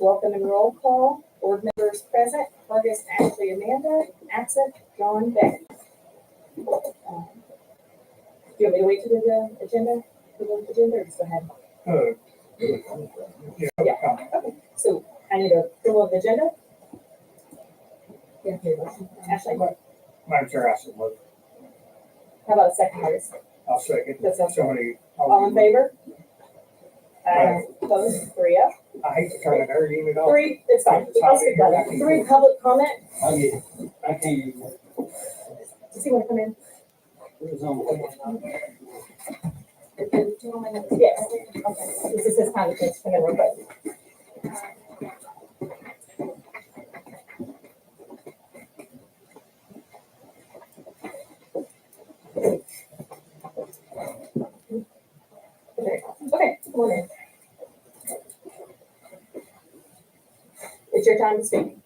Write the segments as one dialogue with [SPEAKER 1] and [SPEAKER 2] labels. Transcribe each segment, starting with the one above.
[SPEAKER 1] Welcome and roll call. Board members present, August, Ashley, Amanda, absent, John, Beck. Do you want me to wait to do the agenda? Or just go ahead? Yeah. Okay. So I need a approval of the agenda. Yeah. Ashley.
[SPEAKER 2] Madam Chair, I so move.
[SPEAKER 1] How about a second, August?
[SPEAKER 2] I'll second.
[SPEAKER 1] That's okay.
[SPEAKER 2] Somebody.
[SPEAKER 1] All in favor? Opposed? 3-0.
[SPEAKER 2] I hate to turn it over, you know.
[SPEAKER 1] 3, it's fine. I'll skip that. 3, public comment.
[SPEAKER 3] I get it. I can't even.
[SPEAKER 1] Does he want to come in?
[SPEAKER 3] It's on.
[SPEAKER 1] Yes. Okay. This is his time to come in real quick. Okay, come on in. It's your time to speak.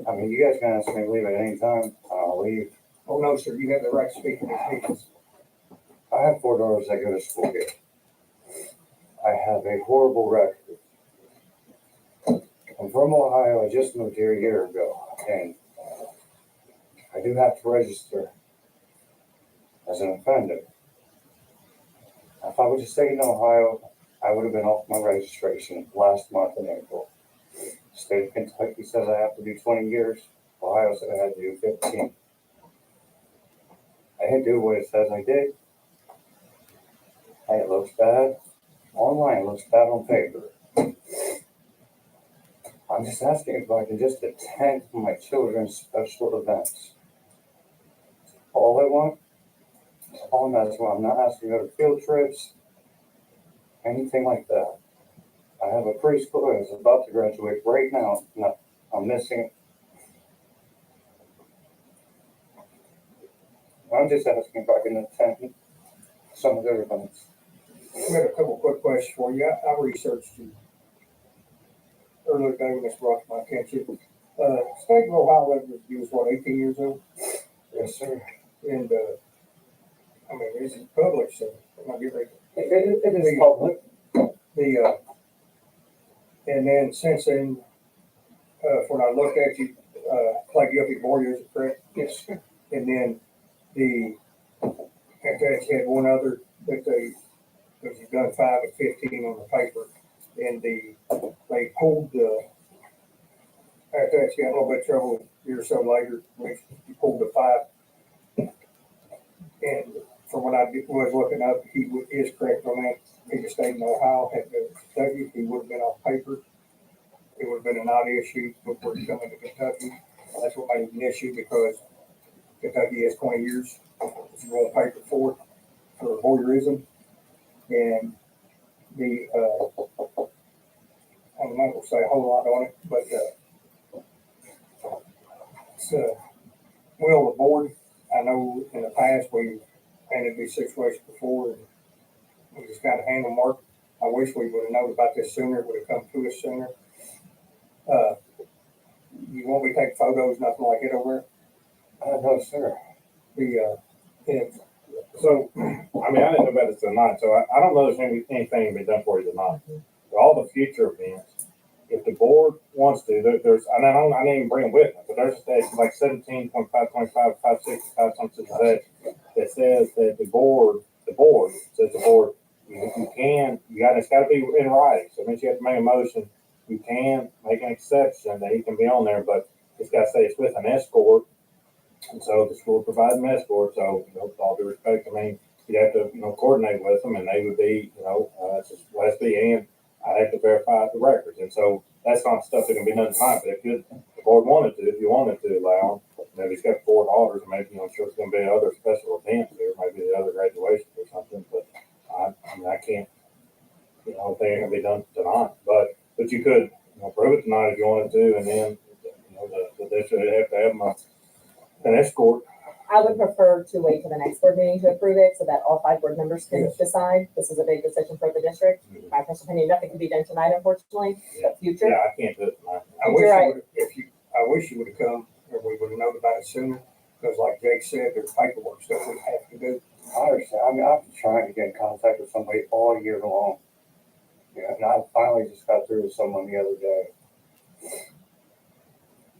[SPEAKER 4] I mean, you guys can ask me to leave at any time. I'll leave.
[SPEAKER 2] Oh, no, sir, you have the right to speak in these meetings.
[SPEAKER 4] I have 4 daughters that go to school here. I have a horrible record. I'm from Ohio. I just moved here a year ago, and I do have to register as an offender. If I would have stayed in Ohio, I would have been off my registration last month in April. The state of Kentucky says I have to do 20 years. Ohio said I had to do 15. I didn't do what it says I did. It looks bad online, it looks bad on paper. I'm just asking if I can just attend my children's special events. All I want. All I'm asking. I'm not asking to go to field trips, anything like that. I have a preschooler who's about to graduate right now. No, I'm missing it. I'm just asking if I can attend some of their events.
[SPEAKER 2] We have a couple quick questions for you. I researched you earlier today when this brought to my attention. State of Ohio you was what, 18 years old?
[SPEAKER 4] Yes, sir.
[SPEAKER 2] And I mean, this is public, so I'm not getting ready.
[SPEAKER 4] It is public.
[SPEAKER 2] And then since then, when I looked at you, pled guilty to 4 years, correct?
[SPEAKER 4] Yes, sir.
[SPEAKER 2] And then after that, you had one other that because you've done 5 and 15 on the paper, and they pulled after that you had a little bit of trouble a year or so later, which you pulled the 5. And from what I was looking up, he is correct on that. He just stayed in Ohio, had to Kentucky, he would have been off paper. It would have been an odd issue before he come into Kentucky. That's what made it an issue because Kentucky has 20 years if you want paper for voyeurism. And I'm not going to say a whole lot on it, but it's well, the board, I know in the past we've handled these situations before and we just got to handle Mark. I wish we would have known about this sooner, it would have come to us sooner. You want me to take photos, nothing like it over there?
[SPEAKER 4] No, sir.
[SPEAKER 5] So, I mean, I didn't know about this tonight, so I don't know if there's anything to be done for you tonight. For all the future events, if the board wants to, there's, I didn't even bring them with me, but there's like 17.525, 560, 526 that says that the board says it's got to be in writing. So it means you have to make a motion. You can make an exception that he can be on there, but it's got to say it's with an escort. And so the school provides an escort. So, with all due respect, I mean, you'd have to, coordinate with them and they would be, it's just Leslie and I'd have to verify the records. And so that's not stuff that can be done tonight, but if the board wanted to, if you wanted to allow him, maybe he's got 4 daughters, maybe, I'm sure it's going to be other special events here, maybe the other graduation or something, but I mean, I can't, they ain't going to be done tonight, but you could, prove it tonight if you wanted to, and then, the district would have to have an escort.
[SPEAKER 1] I would prefer to wait till the next board meeting to approve it so that all 5 board members can decide. This is a big decision for the district.
[SPEAKER 5] Mhm.
[SPEAKER 1] My personal opinion, nothing can be done tonight, unfortunately. But future.
[SPEAKER 5] Yeah, I can't do it tonight.
[SPEAKER 2] I wish you would have come, or we would have known about it sooner. Because, like Jake said, there's paperwork stuff we have to do.
[SPEAKER 4] I understand. I mean, I've been trying to get in contact with somebody all year long. Yeah, and I finally just got through with someone the other day.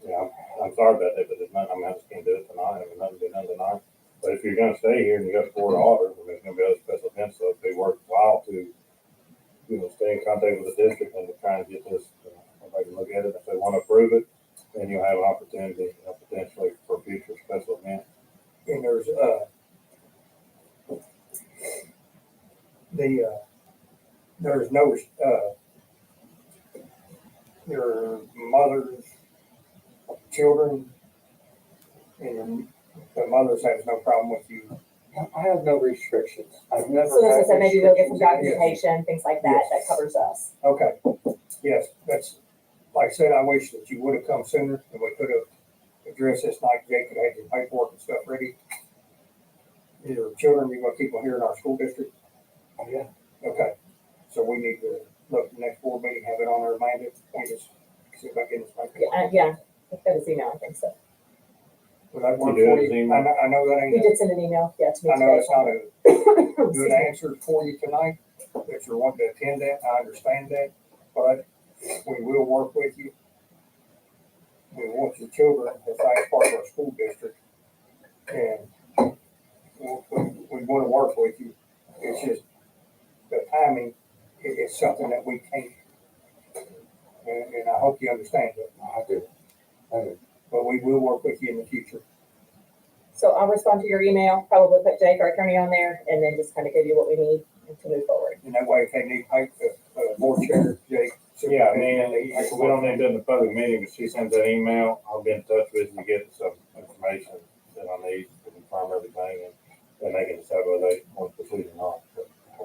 [SPEAKER 5] Yeah, I'm sorry about that, but there's nothing, I mean, I just can't do it tonight, I mean, nothing to be done tonight. But if you're gonna stay here and you got to board orders, and there's gonna be other special events, so it'd be worthwhile to, stay in contact with the district and to try and get this, everybody can look at it, if they wanna approve it, then you'll have an opportunity, potentially for future special events.
[SPEAKER 2] And there's, there's no, your mother's children, and the mothers has no problem with you.
[SPEAKER 4] I have no restrictions. I've never
[SPEAKER 1] So as I
[SPEAKER 4] had
[SPEAKER 1] said, maybe they'll get some
[SPEAKER 4] restrictions.
[SPEAKER 1] documentation, things like that, that covers us.
[SPEAKER 2] Okay, yes, that's, like I said, I wish that you would have come sooner, and we could have addressed this night. Jake could have had your paperwork and stuff ready. Your children, you're gonna keep them here in our school district?
[SPEAKER 4] Yeah.
[SPEAKER 2] Okay, so we need to look at the next board meeting, have it on our mind, and just see if I can get this back.
[SPEAKER 1] Yeah, I've got his email, I think so.
[SPEAKER 2] Will that work
[SPEAKER 5] You do
[SPEAKER 2] for
[SPEAKER 5] have his
[SPEAKER 2] you?
[SPEAKER 5] email?
[SPEAKER 2] I know that
[SPEAKER 1] He
[SPEAKER 2] ain't,
[SPEAKER 1] did send an email, yeah, to me
[SPEAKER 2] I know
[SPEAKER 1] today.
[SPEAKER 2] it's not a
[SPEAKER 1] Excuse
[SPEAKER 2] good
[SPEAKER 1] me.
[SPEAKER 2] answer for you tonight, if you're wanting to attend that, I understand that, but we will work with you. We want your children to fight part of our school district, and we want to work with you. It's just the timing is something that we can't, and I hope you understand that,
[SPEAKER 4] I do.
[SPEAKER 2] but we will work with you in the future.
[SPEAKER 1] So I'll respond to your email, probably put Jake, our attorney, on there, and then just kind of give you what we need to move forward.
[SPEAKER 2] And that way, if they need board chair, Jake.
[SPEAKER 5] Yeah, I mean, we don't need to do it in a public meeting, but she sends that email, I'll be in touch with you to get some information that I need to confirm everything, and then they can decide whether they want to proceed or not.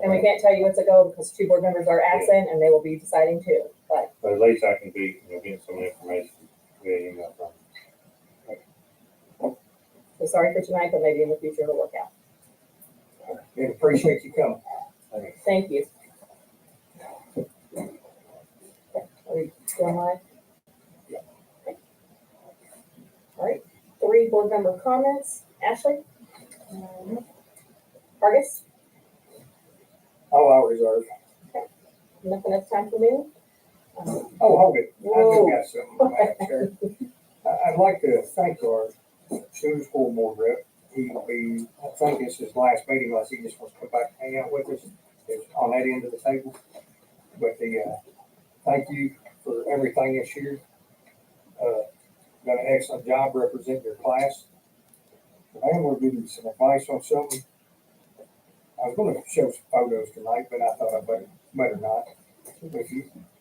[SPEAKER 1] And we can't tell you what's a go because 2 board members are absent and they will be deciding too. But
[SPEAKER 5] But at least I can be, getting some information via email from you.
[SPEAKER 1] so sorry for tonight, but maybe in the future it'll work out.
[SPEAKER 2] And appreciate you coming.
[SPEAKER 1] Thank you. Are we going live?
[SPEAKER 2] Yeah.
[SPEAKER 1] All right, 3 board member comments. Ashley? Argus?
[SPEAKER 2] All I reserve.
[SPEAKER 1] Nothing else time for me?
[SPEAKER 2] Oh, hold it. I
[SPEAKER 1] Whoa.
[SPEAKER 2] just got something, Madam Chair. I'd like to thank our student school board rep. He will be, I think it's his last meeting, unless he just wants to come back and hang out with us. It's on that end of the table. But thank you for everything this year. Done an excellent job representing your class. I am gonna give you some advice on something. I was gonna show some photos tonight, but I thought I better not. But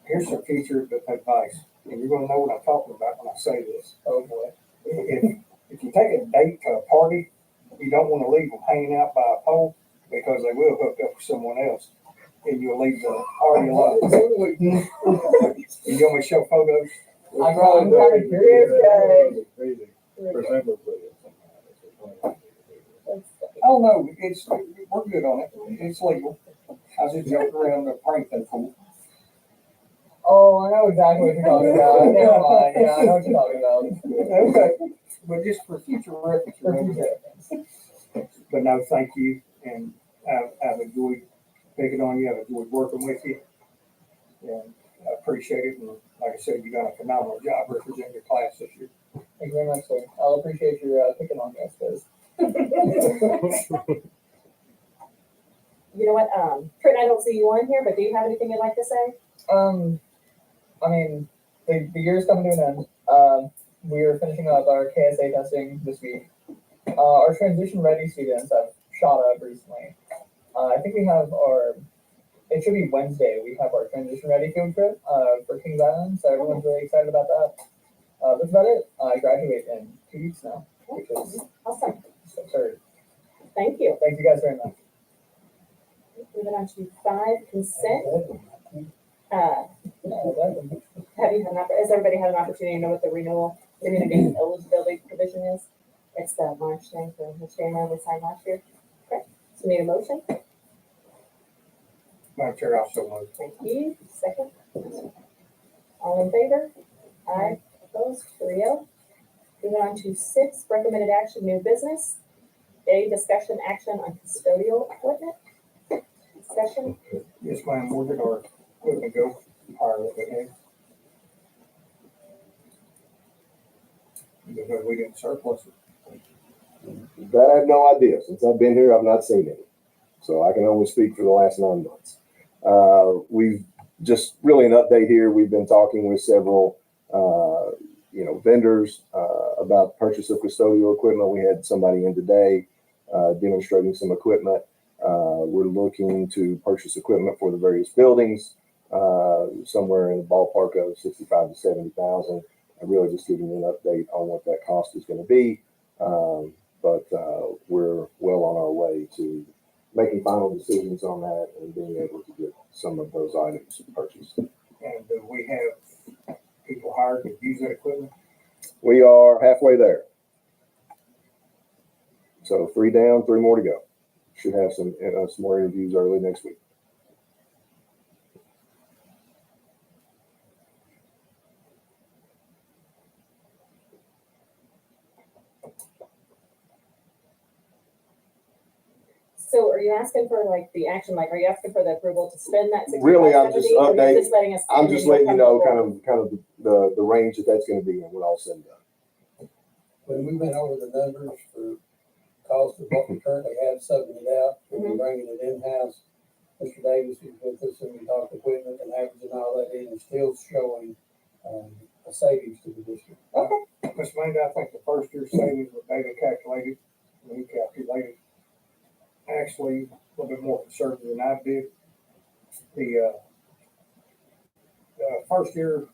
[SPEAKER 2] here's some future advice, and you're gonna know what I'm talking about when I say this.
[SPEAKER 1] Oh, boy.
[SPEAKER 2] If you take a date to a party, you don't wanna leave them hanging out by a pole, because they will hook up with someone else, and you'll leave the party alone. You want me to show photos?
[SPEAKER 1] I'm kind of curious,
[SPEAKER 2] Oh, no, we're good on it. It's legal. I was just joking around the prank thing.
[SPEAKER 6] Oh, I know exactly what you're talking about. Never mind. Yeah, I know what you're talking about.
[SPEAKER 2] Okay, but just for future reference. But no, thank you, and I've enjoyed picking on you, I've enjoyed working with you. And I appreciate it, and like I said, you've done a phenomenal job representing your class this year.
[SPEAKER 6] Thank you very much, sir. I'll appreciate your picking on me, I suppose.
[SPEAKER 1] You know what, Trent, I don't see you on here, but do you have anything you'd like to say?
[SPEAKER 6] I mean, the year's coming to an end. We are finishing up our KSA testing this week. Our transition ready students have shot up recently. I think we have it should be Wednesday, we have our transition ready field trip for Kings Island, so everyone's really excited about that. That's about it. I graduate in 2 weeks now, which is
[SPEAKER 1] Awesome,
[SPEAKER 6] absurd.
[SPEAKER 1] thank you.
[SPEAKER 6] Thank you guys very much.
[SPEAKER 1] Moving on to 5, consent. Has everybody had an opportunity to know what the renewal community eligibility provision is? It's the March thing for the chairman we signed last year. Okay, so need a motion?
[SPEAKER 2] Madam Chair, I'll so move.
[SPEAKER 1] Thank you. Second. All in favor? Aye. Opposed? 3-0. Moving on to 6, recommended action, new business. A, discussion action on custodial equipment. Discussion.
[SPEAKER 2] Yes, ma'am, we're at our we can go higher than that. Because we didn't surplus it.
[SPEAKER 7] That I have no idea. Since I've been here, I've not seen any. So I can only speak for the last 9 months. We've just really an update here. We've been talking with several, vendors about purchase of custodial equipment. We had somebody in today demonstrating some equipment. We're looking to purchase equipment for the various buildings, somewhere in the ballpark of 65 to 70,000. I'm really just giving you an update on what that cost is going to be. But we're well on our way to making final decisions on that and being able to get some of those items purchased.
[SPEAKER 2] And we have people hired to use that equipment.
[SPEAKER 7] We are halfway there. So 3 down, 3 more to go. Should have some more interviews early next week.
[SPEAKER 1] So are you asking for like the action, like, are you asking for the approval to spend that 65,
[SPEAKER 7] Really, I'm just
[SPEAKER 1] 70, or you're
[SPEAKER 7] updating-
[SPEAKER 1] just letting us?
[SPEAKER 7] I'm just letting you know kind of the range that that's going to be in when all said and done.
[SPEAKER 3] When we went over the numbers for cost of what we currently have subbing it out, and we're bringing it in-house, Mr. Davis was with us and we talked equipment and averaging all that in, and still showing, a savings to the district.
[SPEAKER 2] Ms. Amanda, I think the first year savings what David calculated, we calculated actually a little bit more conservative than I did. The first year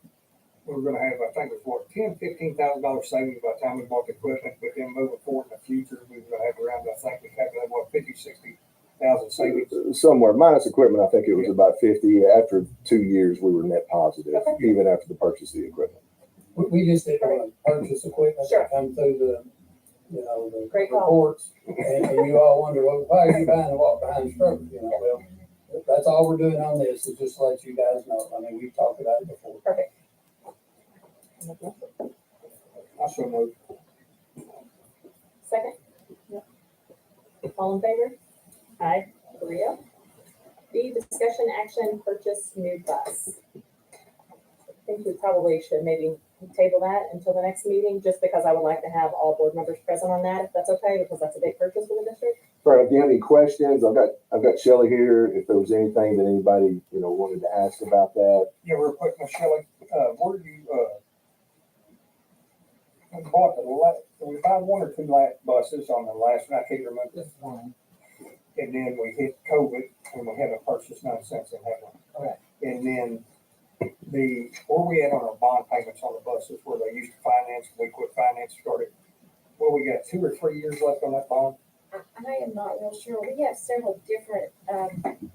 [SPEAKER 2] we were gonna have, I think it was what, $10,000-$15,000 savings by the time we bought the equipment, but then moving forward in the future, we were gonna have around, I think we calculated what, 50,000-60,000 savings.
[SPEAKER 7] Somewhere minus equipment, I think it was about 50. After 2 years, we were net positive, even after the purchase of the equipment.
[SPEAKER 3] We just didn't want to purchase equipment
[SPEAKER 1] Sure.
[SPEAKER 3] that come through the, the
[SPEAKER 1] Great call.
[SPEAKER 3] reports, and you all wonder, well, why are you buying the walk behind struggle, well, that's all we're doing on this, is just to let you guys know. I mean, we've talked about it before.
[SPEAKER 1] Perfect.
[SPEAKER 2] I so moved.
[SPEAKER 1] Second? All in favor? Aye. 3-0. B, discussion action, purchase new bus. I think we probably should maybe table that until the next meeting, just because I would like to have all board members present on that, if that's okay, because that's a big purchase for the district.
[SPEAKER 7] Fred, if you have any questions, I've got Shelley here. If there was anything that anybody wanted to ask about that.
[SPEAKER 2] Yeah, real quick, Miss Shelley, where do you, we bought did we buy 1 or 2 buses on the last, and I can't remember.
[SPEAKER 6] Just one.
[SPEAKER 2] And then we hit COVID and we haven't purchased none since then, have we?
[SPEAKER 6] Okay.
[SPEAKER 2] And then where we at on our bond payments on the buses where they used to finance, we quit finance, started, well, we got 2 or 3 years left on that bond.
[SPEAKER 8] I am not real sure. We have several different,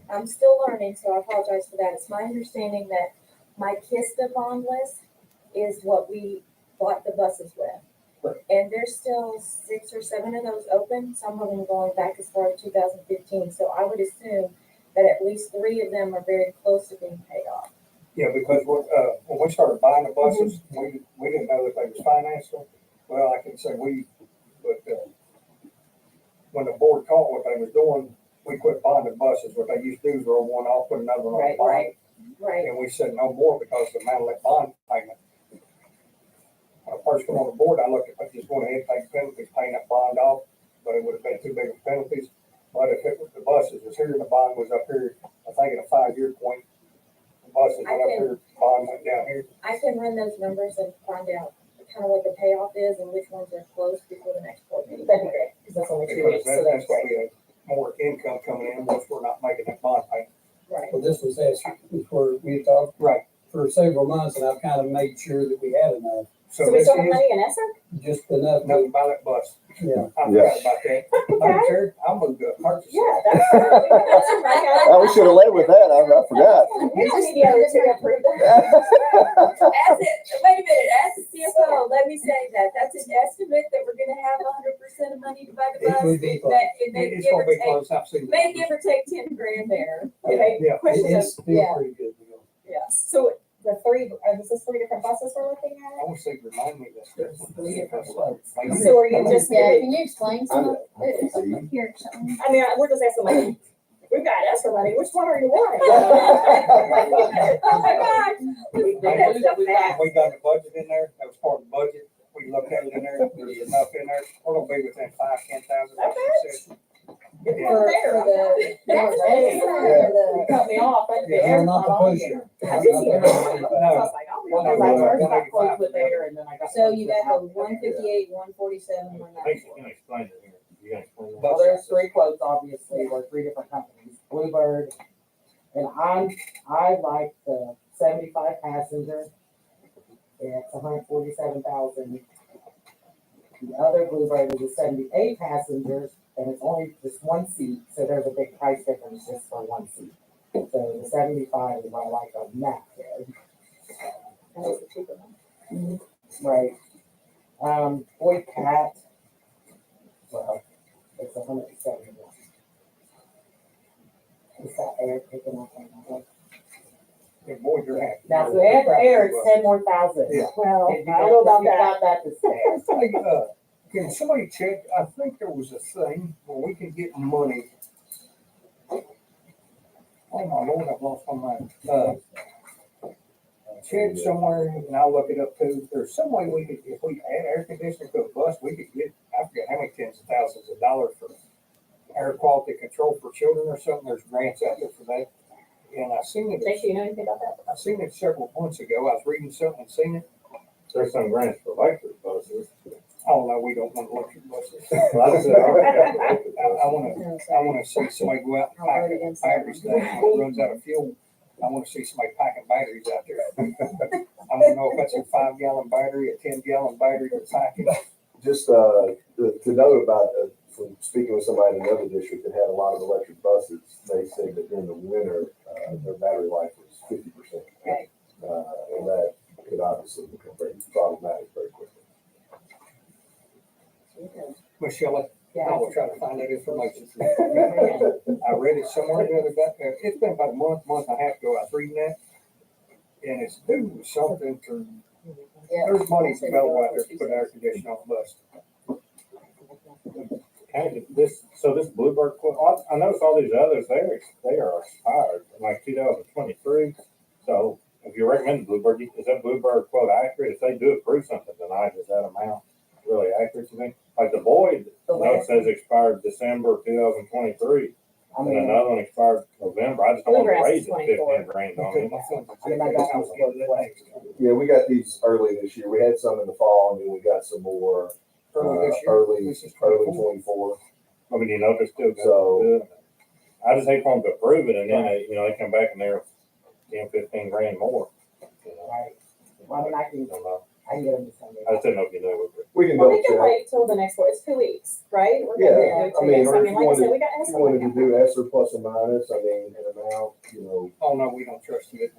[SPEAKER 8] I'm still learning, so I apologize for that. It's my understanding that my KISTA bond list is what we bought the buses with.
[SPEAKER 2] Right.
[SPEAKER 8] And there's still 6 or 7 of those open, some of them going back as far as 2015. So I would assume that at least 3 of them are very close to being paid off.
[SPEAKER 2] Yeah, because when we started buying the buses, we didn't know that they was financed. Well, I can say but when the board caught what they was doing, we quit bonding buses. What they used to do is roll one off, put another one on the bond.
[SPEAKER 8] Right.
[SPEAKER 2] And we said no more because the amount of that bond payment. When I first came on the board, I looked at, just going ahead and take penalties, paying that bond off, but it would have been too big of penalties. But if it was the buses was here and the bond was up here, I think at a 5-year point, the buses went up here, bond went down here.
[SPEAKER 8] I can run those numbers and find out kind of what the payoff is and which ones are closed before the next board meeting.
[SPEAKER 1] That'd be great, because that's only 2
[SPEAKER 2] Because
[SPEAKER 1] weeks, so
[SPEAKER 2] that's
[SPEAKER 1] that's
[SPEAKER 2] why
[SPEAKER 1] great.
[SPEAKER 2] we have more income coming in once we're not making that bond payment.
[SPEAKER 1] Right.
[SPEAKER 3] Well, this was where we talked
[SPEAKER 2] Right.
[SPEAKER 3] for several months, and I've kind of made sure that we had enough,
[SPEAKER 1] So we
[SPEAKER 2] this
[SPEAKER 1] still have
[SPEAKER 2] is
[SPEAKER 1] money in ESSA?
[SPEAKER 3] just enough.
[SPEAKER 2] nothing by that bus.
[SPEAKER 3] Yeah.
[SPEAKER 2] I forgot about that. Madam
[SPEAKER 1] Okay.
[SPEAKER 2] Chair, I'll move to purchase.
[SPEAKER 1] Yeah, that's good. We can have some right out.
[SPEAKER 7] Oh, we should have led with that. I forgot.
[SPEAKER 1] We just need the other two to approve that.
[SPEAKER 8] Wait a minute, as the CFO, let me say that's an estimate that we're gonna have 100% of money to buy the
[SPEAKER 3] It
[SPEAKER 8] bus.
[SPEAKER 3] would be close.
[SPEAKER 8] It may
[SPEAKER 2] It's
[SPEAKER 8] give
[SPEAKER 2] gonna
[SPEAKER 8] or
[SPEAKER 2] be
[SPEAKER 8] take,
[SPEAKER 2] close, I've seen.
[SPEAKER 8] may give or take 10 grand there.
[SPEAKER 1] Okay,
[SPEAKER 2] Yeah.
[SPEAKER 1] question
[SPEAKER 3] It's
[SPEAKER 1] is,
[SPEAKER 3] still
[SPEAKER 1] yeah,
[SPEAKER 3] pretty good deal.
[SPEAKER 1] yeah. So the 3, is this 3 different buses we're looking
[SPEAKER 2] I
[SPEAKER 1] at?
[SPEAKER 2] want to say, remind me this.
[SPEAKER 1] So are you just
[SPEAKER 7] Yeah,
[SPEAKER 1] giving,
[SPEAKER 9] Can you explain some of it? Here,
[SPEAKER 1] I mean, we're just asking like, we've got Esther money, which one are you wanting? Oh my God.
[SPEAKER 2] We got the budget in there, that was part of the budget, we looked at it in there, there's enough in there, we're gonna be within $5,000-10,000.
[SPEAKER 1] For
[SPEAKER 2] Yeah.
[SPEAKER 1] the, you cut me off, I
[SPEAKER 3] Yeah,
[SPEAKER 1] air's
[SPEAKER 3] not
[SPEAKER 1] not
[SPEAKER 3] the
[SPEAKER 1] on
[SPEAKER 3] push
[SPEAKER 1] here.
[SPEAKER 3] it.
[SPEAKER 1] I did see it.
[SPEAKER 2] No.
[SPEAKER 1] So I was like, oh,
[SPEAKER 2] Well,
[SPEAKER 1] because
[SPEAKER 2] no,
[SPEAKER 1] I
[SPEAKER 2] no,
[SPEAKER 1] first
[SPEAKER 2] no,
[SPEAKER 1] got
[SPEAKER 2] no,
[SPEAKER 1] close with
[SPEAKER 2] no.
[SPEAKER 1] there and then I got.
[SPEAKER 8] So you got the 158, 147,
[SPEAKER 5] I
[SPEAKER 8] 190.
[SPEAKER 5] think you can explain it here. You can explain that.
[SPEAKER 9] Well, there's three quotes, obviously, or three different companies, Bluebird, and I like the 75 passenger. It's 147,000. The other Bluebird is a 78 passengers, and it's only just one seat, so there's a big price difference just for one seat. So the 75 is what I like on that bid.
[SPEAKER 1] And it's the cheaper one.
[SPEAKER 9] Right. Boy Cat, well, it's 171. Is that air picking up on that one?
[SPEAKER 2] Yeah, boy, you're happy.
[SPEAKER 9] Now, so add the air, it's 10 more thousand.
[SPEAKER 2] Yeah.
[SPEAKER 1] Well,
[SPEAKER 9] If you
[SPEAKER 1] I don't know about that.
[SPEAKER 9] got that to spare.
[SPEAKER 2] Hey, can somebody check, I think there was a thing where we can get money. Oh my Lord, I've lost my mind. Check somewhere, and I'll look it up too, there's some way we could, if we add air conditioning to a bus, we could get, I forget how many tens of thousands of dollars for air quality control for children or something, there's grants out there for that. And I seen it,
[SPEAKER 1] Jason, you know anything about that?
[SPEAKER 2] I seen it several months ago, I was reading something and seen it.
[SPEAKER 5] There's some grants for electric buses.
[SPEAKER 2] Oh, no, we don't want electric buses.
[SPEAKER 5] Well, I said, okay.
[SPEAKER 2] I wanna see somebody go out and pack a battery station when it runs out of fuel. I wanna see somebody packing batteries out there. I wanna know if that's a 5-gallon battery, a 10-gallon battery they're packing.
[SPEAKER 7] Just to note about, from speaking with somebody in another district that had a lot of electric buses, they said that during the winter, their battery life was 50%.
[SPEAKER 1] Right.
[SPEAKER 7] And that could obviously become very problematic very quickly.
[SPEAKER 2] Michelle, I will try to find that information.
[SPEAKER 1] Yeah.
[SPEAKER 2] I read it somewhere the other day, it's been about a month and a half ago, I was reading that. And it's due to something to, there's money available out there to put air conditioning on the bus.
[SPEAKER 5] Okay, this Bluebird quote, I noticed all these others, they are expired, like 2023. So if you recommend Bluebird, is that Bluebird quote accurate? If they do approve something tonight, is that amount really accurate to me? Like the Boyd note says expired December 2023,
[SPEAKER 9] I
[SPEAKER 5] and
[SPEAKER 9] mean,
[SPEAKER 5] another one expired November. I just don't want to
[SPEAKER 1] Bluegrass
[SPEAKER 5] raise
[SPEAKER 1] is
[SPEAKER 5] it
[SPEAKER 1] 24.
[SPEAKER 5] 15 grand on it.
[SPEAKER 7] Yeah, we got these early this year. We had some in the fall, and then we got some more
[SPEAKER 2] Early this year.
[SPEAKER 7] early
[SPEAKER 2] This is
[SPEAKER 7] 24.
[SPEAKER 5] I mean, you know, if they're still
[SPEAKER 7] So-
[SPEAKER 5] good. I just hate for them to approve it, and then they, they come back and they're 10, 15 grand more. You know,
[SPEAKER 9] right. Well, I mean, I
[SPEAKER 5] I don't know.
[SPEAKER 9] can get them to send
[SPEAKER 5] I
[SPEAKER 9] it.
[SPEAKER 5] just didn't know if you knew it.
[SPEAKER 7] We can
[SPEAKER 1] Well,
[SPEAKER 7] double
[SPEAKER 1] we can
[SPEAKER 7] check.
[SPEAKER 1] wait till the next one, it's 2 weeks, right? We're
[SPEAKER 7] Yeah,
[SPEAKER 1] gonna do
[SPEAKER 7] I
[SPEAKER 1] 2
[SPEAKER 7] mean,
[SPEAKER 1] weeks.
[SPEAKER 7] or
[SPEAKER 1] I
[SPEAKER 7] if
[SPEAKER 1] mean,
[SPEAKER 7] you
[SPEAKER 1] like I said,
[SPEAKER 7] wanted-
[SPEAKER 1] we got
[SPEAKER 7] If you wanted to
[SPEAKER 1] Esther.
[SPEAKER 7] do ESSER plus or minus, I mean, an amount,
[SPEAKER 2] Oh, no, we don't trust you.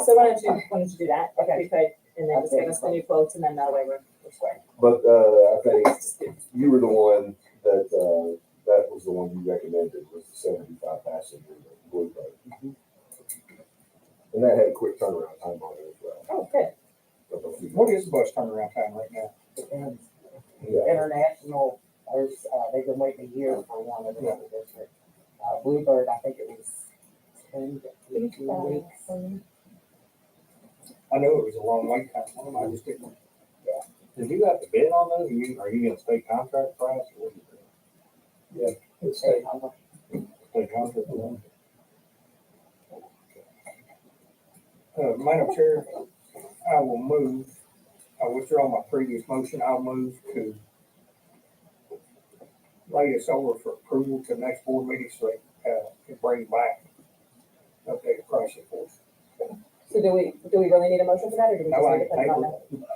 [SPEAKER 1] So why don't you do that? Okay. We could, and then just give us the new quotes and then that way we're square.
[SPEAKER 7] but, I think you were the one that, that was the one you recommended, was the 75 passenger Bluebird. And that had a quick turnaround time on it as well.
[SPEAKER 1] Oh, good.
[SPEAKER 2] What is the bus turnaround time right now?
[SPEAKER 9] Depends.
[SPEAKER 7] Yeah.
[SPEAKER 9] International, there's, they've been waiting a year for one of the other districts. Bluebird, I think it was 10 to 18 weeks.
[SPEAKER 2] I know it was a long wait time, on them, I just didn't.
[SPEAKER 5] Did you have to bid on those? Are you gonna state contract price or what you do?
[SPEAKER 2] It's
[SPEAKER 9] State
[SPEAKER 5] State contract for them?
[SPEAKER 2] Madam Chair, I withdraw my previous motion, I'll move to lay this over for approval to the next board meeting, so they, can bring back updated pricing for us.
[SPEAKER 1] So do we really need a motion for that or do we just
[SPEAKER 2] No, I
[SPEAKER 1] need to put it on
[SPEAKER 2] table
[SPEAKER 1] there?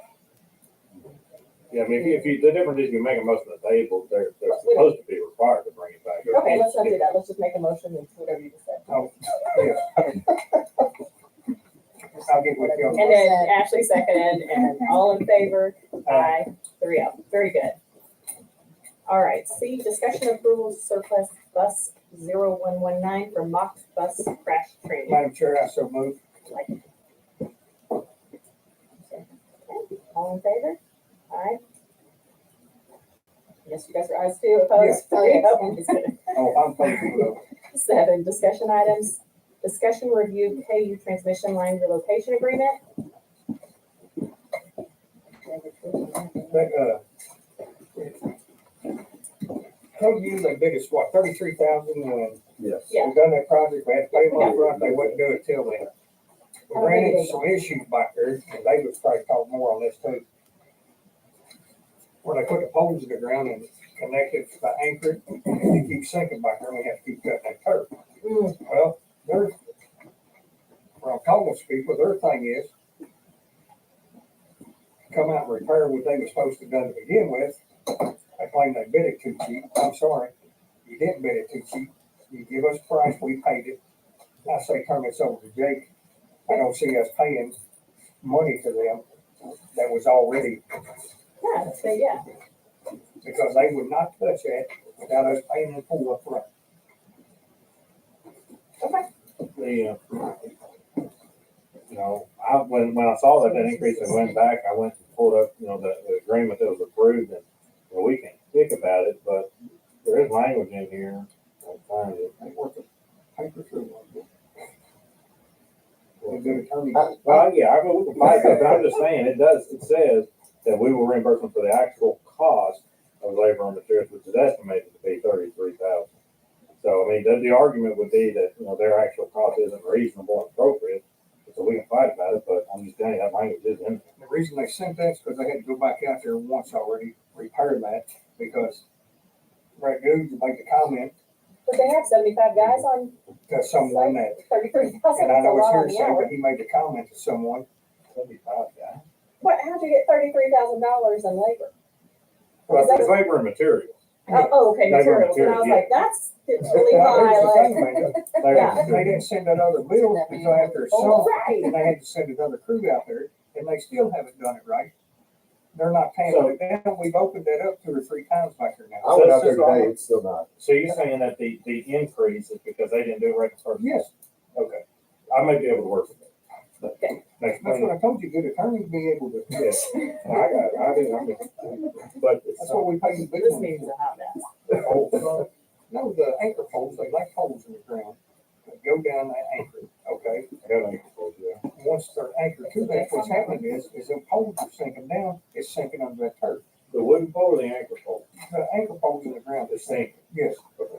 [SPEAKER 5] Yeah, I mean, if you, the difference is you make a motion at the table, they're supposed to be required to bring it back.
[SPEAKER 1] Okay, let's not do that. Let's just make a motion and whatever you just said.
[SPEAKER 2] Oh, yeah. I'll get with you on
[SPEAKER 1] And
[SPEAKER 2] that.
[SPEAKER 1] then Ashley seconded and all in favor? Aye. 3-0. Very good. All right, C, discussion approval surplus bus 0119 for mock bus crash training.
[SPEAKER 2] Madam Chair, I so move.
[SPEAKER 1] All in favor? Aye. Yes, you guys are ayes too, opposed?
[SPEAKER 8] Yes.
[SPEAKER 1] 3-0. I'm just kidding.
[SPEAKER 2] Oh, I'm thinking of
[SPEAKER 1] 7, discussion items. Discussion review KU transmission line relocation agreement.
[SPEAKER 2] That, KU, they bid us what, 33,000, and
[SPEAKER 7] Yes.
[SPEAKER 1] Yeah.
[SPEAKER 2] we done that project, we had to pay them up front, they wouldn't do it till then. We ran into some issues back there, and they was probably talk more on this too. Where they put the poles in the ground and connected to the anchor, and they keep sinking back there, and we have to keep cutting that turf. Well, their, when I'm talking to people, their thing is, come out and repair what they were supposed to have done to begin with. They claim they bid it too cheap. I'm sorry, you didn't bid it too cheap. You give us a price, we paid it. I say turn this over to Jake. I don't see us paying money to them that was already,
[SPEAKER 1] Yeah, so yeah.
[SPEAKER 2] because they would not touch that without us paying in full up front.
[SPEAKER 1] Okay.
[SPEAKER 5] When I saw that increase and went back, I went and pulled up, the agreement that was approved, and we can think about it, but there is language in here. I'll find it.
[SPEAKER 2] Ain't worth it. Paper through one. A good attorney.
[SPEAKER 5] Well, yeah, I mean, we can fight it, but I'm just saying, it says that we will reimburse them for the actual cost of labor and materials, which is estimated to be 33,000. So, I mean, the argument would be that, their actual cost isn't reasonable and appropriate, so we can fight about it, but I'm just telling you that language is in there.
[SPEAKER 2] The reason they sent that is because they had to go back out there once already, repair that, because Brett Goods made the comment
[SPEAKER 1] But they have 75 guys on
[SPEAKER 2] to someone that,
[SPEAKER 1] 33,000.
[SPEAKER 2] and I know
[SPEAKER 1] That's a
[SPEAKER 2] it's
[SPEAKER 1] lot on the
[SPEAKER 2] hearsay,
[SPEAKER 1] hour.
[SPEAKER 2] but he made the comment to someone.
[SPEAKER 5] 75 guys.
[SPEAKER 1] What? How'd you get $33,000 in labor?
[SPEAKER 5] Well, it's labor and materials.
[SPEAKER 1] Oh, okay,
[SPEAKER 5] Labor
[SPEAKER 1] materials. And I was
[SPEAKER 5] materials,
[SPEAKER 1] like, that's really
[SPEAKER 2] Now,
[SPEAKER 1] high.
[SPEAKER 2] here's the
[SPEAKER 1] Like,
[SPEAKER 2] thing, man,
[SPEAKER 1] Yeah.
[SPEAKER 2] they didn't send that other bill until after
[SPEAKER 1] oh,
[SPEAKER 2] summer,
[SPEAKER 1] right.
[SPEAKER 2] and they had to send another crew out there, and they still haven't done it right. They're not paying it down. We've opened that up 2 or 3 times back there now.
[SPEAKER 7] I went out there today, it's still not.
[SPEAKER 5] So you're saying that the increase is because they didn't do it right the first?
[SPEAKER 2] Yes,
[SPEAKER 5] Okay. I may be able to work with that.
[SPEAKER 1] Okay.
[SPEAKER 5] Next
[SPEAKER 2] that's
[SPEAKER 5] month.
[SPEAKER 2] what I told you, good attorneys be able to,
[SPEAKER 5] Yes. I got it. I do. But it's
[SPEAKER 2] that's what we pay the big
[SPEAKER 1] This
[SPEAKER 2] ones
[SPEAKER 1] meeting's
[SPEAKER 2] for.
[SPEAKER 1] a hot mess.
[SPEAKER 2] No, the anchor poles, they like holes in the ground, that go down that anchor, okay?
[SPEAKER 5] I got an example, yeah.
[SPEAKER 2] Once they're anchored to that, what's happening is them poles are sinking down, it's sinking under that turf.
[SPEAKER 5] The wooden pole or the anchor pole?
[SPEAKER 2] The anchor poles in the ground
[SPEAKER 5] It's
[SPEAKER 2] is sinking,
[SPEAKER 5] sinking.
[SPEAKER 2] yes,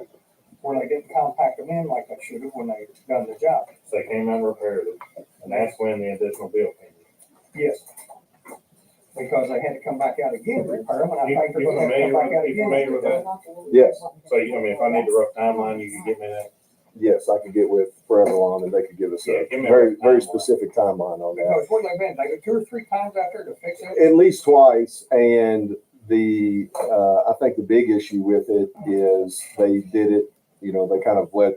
[SPEAKER 2] where they didn't compact them in like they should have when they done the job,
[SPEAKER 5] So they came out and repaired it, and that's when the additional bill came in.
[SPEAKER 2] yes. Because they had to come back out again to repair them, and I
[SPEAKER 5] You
[SPEAKER 2] think they're gonna have to come back out
[SPEAKER 5] you
[SPEAKER 2] again.
[SPEAKER 5] familiar with that?
[SPEAKER 7] Yes,
[SPEAKER 5] So, if I need the rough timeline, you can give me that?
[SPEAKER 7] yes, I could get with Forever Lawn and they could give us
[SPEAKER 5] Yeah,
[SPEAKER 7] a
[SPEAKER 5] give me a
[SPEAKER 7] very, very
[SPEAKER 5] timeline.
[SPEAKER 7] specific timeline on that.
[SPEAKER 2] Because where they've been, they go 2 or 3 times out there to fix it.
[SPEAKER 7] At least twice, and I think the big issue with it is they did it, they kind of let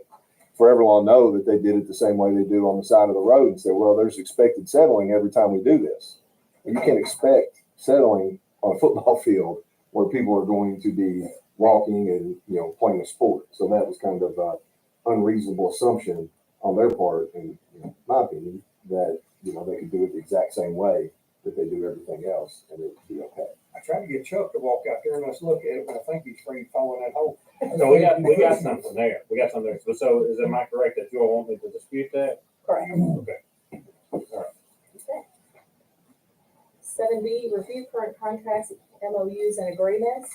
[SPEAKER 7] Forever Lawn know that they did it the same way they do on the side of the road and said, well, there's expected settling every time we do this. You can't expect settling on a football field where people are going to be walking and, playing a sport. So that was kind of an unreasonable assumption on their part, in my opinion, that, they could do it the exact same way that they do everything else and it would be okay.
[SPEAKER 2] I tried to get Chuck to walk out there and let's look at it, but I think he's afraid to fall in that hole.
[SPEAKER 5] So we got something there. We got something there. So am I correct that you all want me to dispute that?
[SPEAKER 1] Correct.
[SPEAKER 5] Okay. All right.
[SPEAKER 1] Okay. 7B, review current contracts, MOUs, and agreements.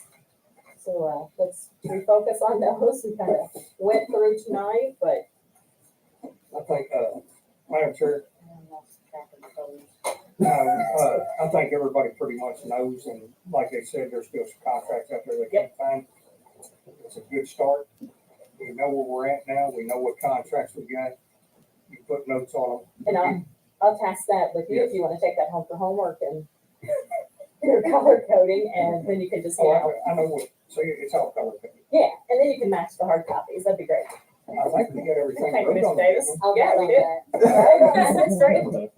[SPEAKER 1] So let's refocus on those. We kind of went through tonight, but
[SPEAKER 2] I think, Madam Chair, I think everybody pretty much knows, and like they said, there's still some contracts out there they can't find. It's a good start. We know where we're at now. We know what contracts we got. You put notes on them.
[SPEAKER 1] and I'll task that with you if you want to take that home for homework and your color coding, and then you can just,
[SPEAKER 2] Oh, I know what, so it's all color coded.
[SPEAKER 1] yeah, and then you can match the hard copies. That'd be great.
[SPEAKER 2] I think we got everything.
[SPEAKER 1] Thank you,
[SPEAKER 2] wrote on
[SPEAKER 1] Mr. Davis.
[SPEAKER 2] it.
[SPEAKER 8] I'll
[SPEAKER 1] Yeah,
[SPEAKER 8] get
[SPEAKER 1] we
[SPEAKER 8] on
[SPEAKER 1] did.
[SPEAKER 8] that.
[SPEAKER 1] All right, that's great.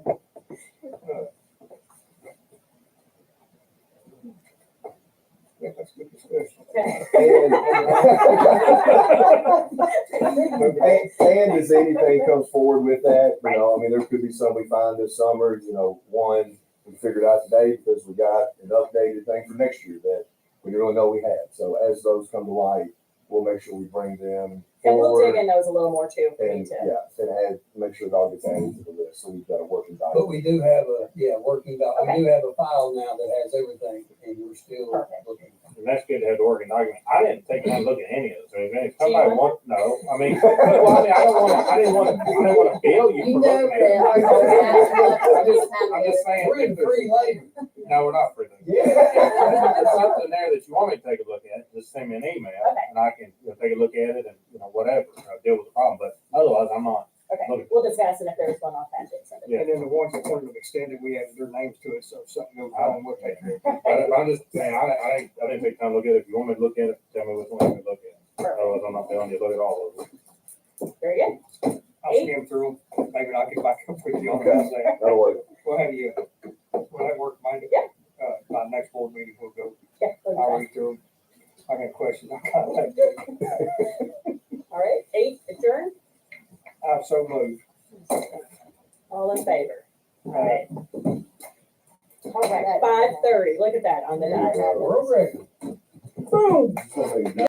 [SPEAKER 2] Yeah, that's good discussion.
[SPEAKER 1] Okay.
[SPEAKER 7] And as anything comes forward with that, there could be some we find this summer, one we figured out today because we got an updated thing for next year that we didn't really know we had. So as those come to light, we'll make sure we bring them
[SPEAKER 1] And we'll dig
[SPEAKER 7] for,
[SPEAKER 1] in those a little more too, if we
[SPEAKER 7] and,
[SPEAKER 1] need to.
[SPEAKER 7] yeah, and add, make sure it all gets added to the list, so we've got a working
[SPEAKER 3] But
[SPEAKER 7] document.
[SPEAKER 3] we do have a, working doc,
[SPEAKER 1] Okay.
[SPEAKER 3] we do have a file now that has everything, and we're still
[SPEAKER 1] Perfect.
[SPEAKER 3] looking.
[SPEAKER 5] And that's good to have the working document. I didn't take time to look at any of this. I mean, if
[SPEAKER 1] Do you
[SPEAKER 5] somebody
[SPEAKER 1] want
[SPEAKER 5] no, I mean, well, I mean, I didn't want to bill you for looking at it. I'm just saying.
[SPEAKER 3] We're in free labor.
[SPEAKER 5] No, we're not free.
[SPEAKER 3] Yeah.
[SPEAKER 5] If there's something there that you want me to take a look at, just send me an email
[SPEAKER 1] Okay.
[SPEAKER 5] and I can take a look at it and, whatever, deal with the problem. But otherwise, I'm not.
[SPEAKER 1] Okay,
[SPEAKER 5] Look.
[SPEAKER 1] we'll discuss, and if there's one off that, send it.
[SPEAKER 5] Yeah.
[SPEAKER 2] And then the ones that wanted them extended, we added their names to it, so if something goes wrong, we'll take care of it.
[SPEAKER 5] But I'm just saying, I didn't take time to look at it. If you want me to look at it, tell me which one you can look at. Otherwise, I'm not telling you to look at all of them.
[SPEAKER 1] Very good.
[SPEAKER 2] I'll skim through them, maybe I'll get back up with you on that.
[SPEAKER 7] That'll work.
[SPEAKER 2] We'll have you, will that work, Mike?
[SPEAKER 1] Yeah.
[SPEAKER 2] My next board meeting, we'll go,
[SPEAKER 1] Yeah. that'll be
[SPEAKER 2] I'll
[SPEAKER 1] fine.
[SPEAKER 2] read through them. I got questions, I kind of think,
[SPEAKER 1] All right, 8, adjourn.
[SPEAKER 2] I'm so moved.
[SPEAKER 1] All in favor? All right.
[SPEAKER 8] All right.
[SPEAKER 1] 5:30, look at that on the dot.
[SPEAKER 3] We're ready.
[SPEAKER 1] Boom.